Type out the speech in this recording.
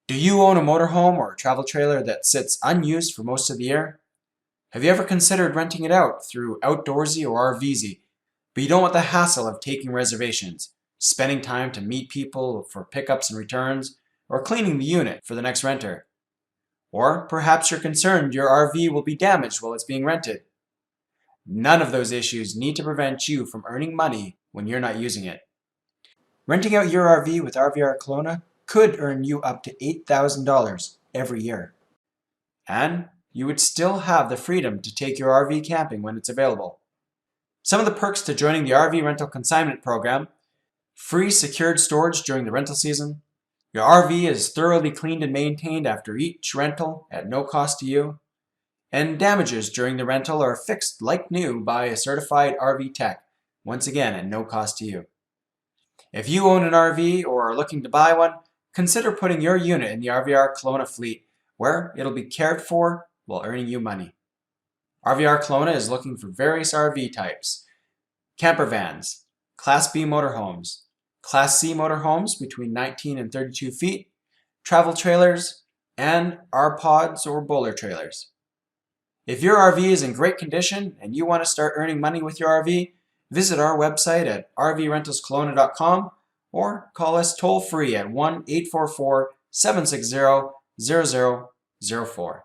Do you own a motorhome or a travel trailer that sits unused for most of the year? Have you ever considered renting it out through Outdoorsy or RVezy, but you don't want the hassle of taking reservations, spending time to meet people for pickups and returns, or cleaning the unit for the next renter? Or perhaps you're concerned your RV will be damaged while it's being rented. None of those issues need to prevent you from earning money when you're not using it. Renting out your RV with RVR Kelowna could earn you up to $8,000 every year. And you would still have the freedom to take your RV camping when it's available. Some of the perks to joining the RV Rental Consignment program: free secured storage during the rental season, your RV is thoroughly cleaned and maintained after each rental at no cost to you, and damages during the rental are fixed like new by a certified RV tech, once again at no cost to you. If you own an RV or are looking to buy one, consider putting your unit in the RVR Kelowna fleet, where it'll be cared for while earning you money. RVR Kelowna is looking for various RV types: camper vans, Class B motorhomes, Class C motorhomes between 19 and 32 feet, travel trailers, and R-pods or bowler trailers. If your RV is in great condition and you want to start earning money with your RV, visit our website at rvrentalskelowna.com or call us toll-free at 1-844-760-0004.